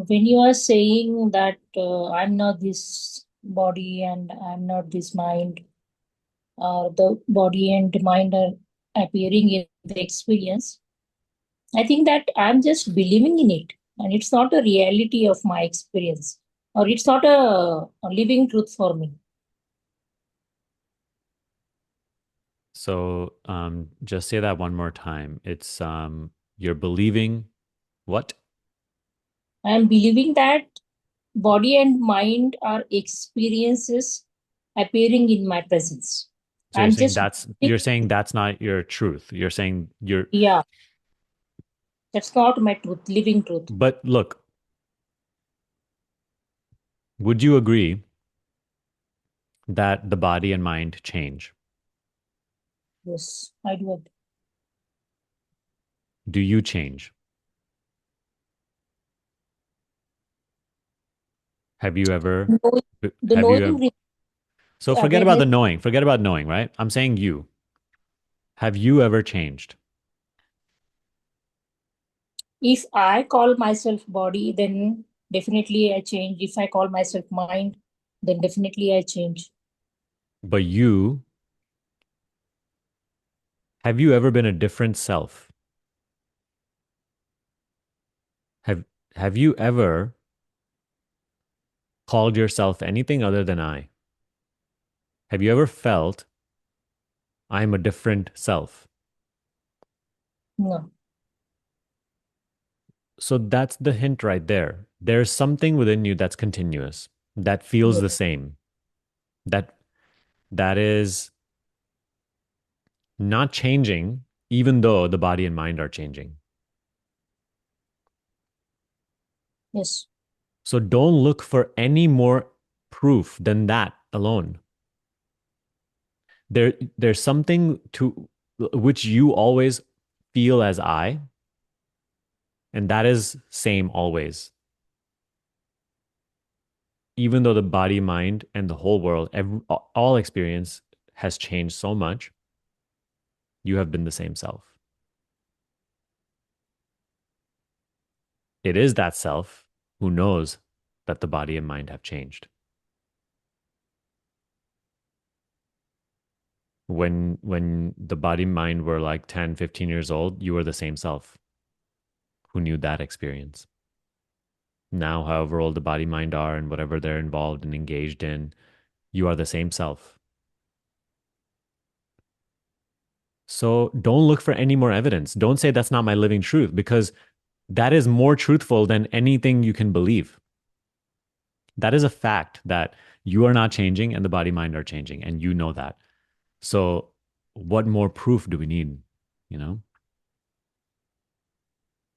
When you are saying that I'm not this body and I'm not this mind, the body and mind are appearing in the experience, I think that I'm just believing in it, and it's not a reality of my experience, or it's not a living truth for me. So just say that one more time. It's you're believing what? I'm believing that body and mind are experiences appearing in my presence. So I'm just, you're saying that's not your truth. You're saying you're yeah, that's not my truth, living truth. but look, would you agree that the body and mind change? Yes, I do agree. Do you change? Have you ever Knowing, the have you knowing ever so the forget about awareness. the knowing. Forget about knowing, right? I'm saying you. Have you ever changed? If I call myself body, then definitely I change. If I call myself mind, then definitely I change. But you, have you ever been a different self? Have have you ever called yourself anything other than I? Have you ever felt I'm a different self? No. So that's the hint right there. There's something within you that's continuous, that feels Yes. the same, that that is not changing, even though the body and mind are changing. Yes. So don't look for any more proof than that alone. There's something to which you always feel as I, and that is same always. Even though the body, mind, and the whole world, all experience has changed so much, you have been the same self. It is that self who knows that the body and mind have changed. When the body and mind were like 10, 15 years old, you were the same self who knew that experience. Now, however old the body mind are and whatever they're involved and engaged in, you are the same self. So don't look for any more evidence. Don't say that's not my living truth because that is more truthful than anything you can believe. That is a fact that you are not changing and the body mind are changing, and you know that. So, what more proof do we need? You know,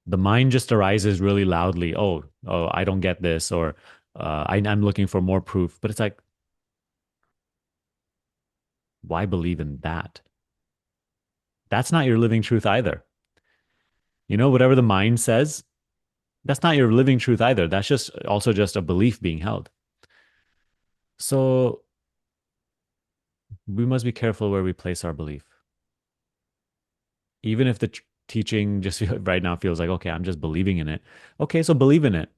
the mind just arises really loudly. Oh, I don't get this, or I'm looking for more proof. But it's like, why believe in that? That's not your living truth either. You know, whatever the mind says, that's not your living truth either. That's just also just a belief being held. So, we must be careful where we place our belief. Even if the teaching just right now feels like, okay, I'm just believing in it. Okay, so believe in it.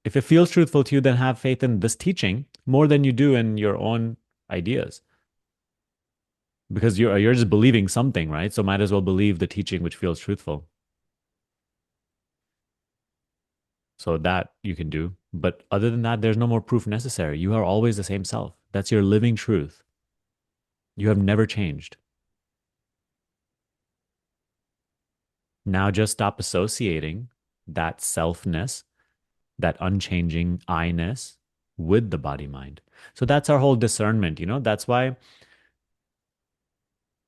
If it feels truthful to you, then have faith in this teaching more than you do in your own ideas. Because you're just believing something, right? So might as well believe the teaching which feels truthful. So that you can do. But other than that, there's no more proof necessary. You are always the same self. That's your living truth. You have never changed. Now just stop associating that selfness, that unchanging I ness with the body mind. So that's our whole discernment, you know? That's why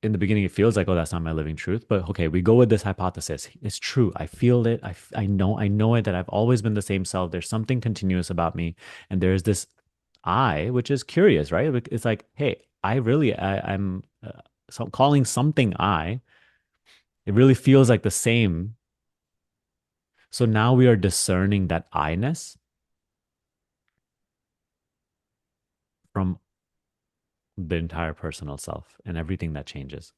in the beginning it feels like, oh, that's not my living truth. But okay, we go with this hypothesis. It's true. I feel it. I know it that I've always been the same self. There's something continuous about me. And there's this I, which is curious, right? It's like, hey, I'm so calling something I. It really feels like the same. So now we are discerning that I-ness from the entire personal self and everything that changes.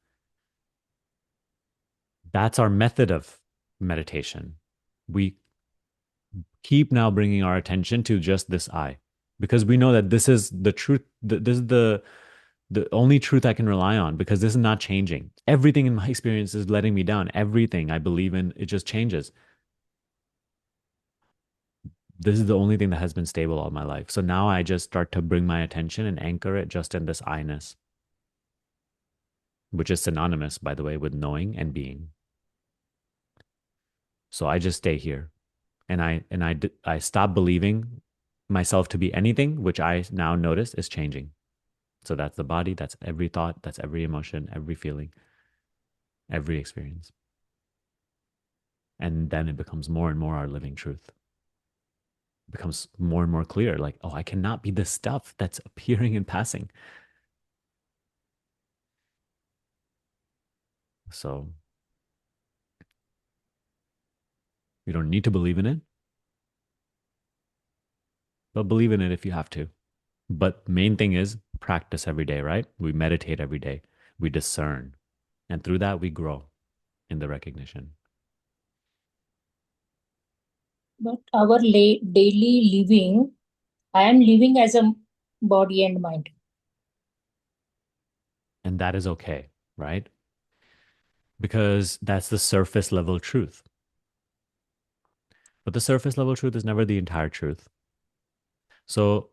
That's our method of meditation. We keep now bringing our attention to just this I, because we know that this is the truth. This is the only truth I can rely on, because this is not changing. Everything in my experience is letting me down. Everything I believe in, it just changes. This is the only thing that has been stable all my life. So now I just start to bring my attention and anchor it just in this I-ness, which is synonymous, by the way, with knowing and being. So I just stay here, and I stop believing myself to be anything, which I now notice is changing. So that's the body, that's every thought, that's every emotion, every feeling, every experience. And then it becomes more and more our living truth. It becomes more and more clear, like, oh, I cannot be the stuff that's appearing and passing. So you don't need to believe in it, but believe in it if you have to. But main thing is practice every day, right? We meditate every day. We discern. And through that, we grow in the recognition. But our daily living, I am living as a body and mind. And that is okay, right? Because that's the surface level truth. But the surface level truth is never the entire truth. So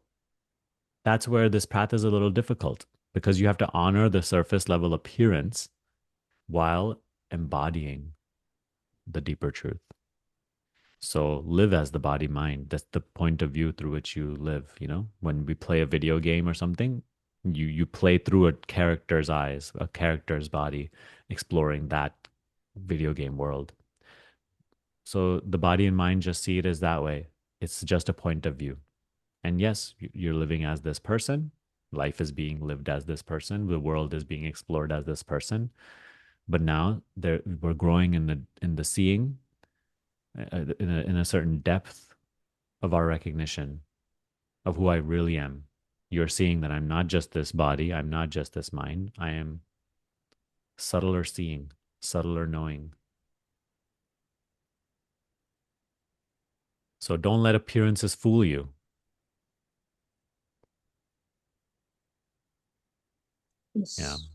that's where this path is a little difficult, because you have to honor the surface level appearance while embodying the deeper truth. So live as the body mind. That's the point of view through which you live. When we play a video game or something, you play through a character's eyes, a character's body, exploring that video game world. So the body and mind just see it as that way. It's just a point of view. And yes, you're living as this person. Life is being lived as this person. The world is being explored as this person. But now we're growing in the seeing, in a certain depth of our recognition of who I really am. You're seeing that I'm not just this body. I'm not just this mind. I am subtler seeing, subtler knowing. So don't let appearances fool you. Yeah. Yes.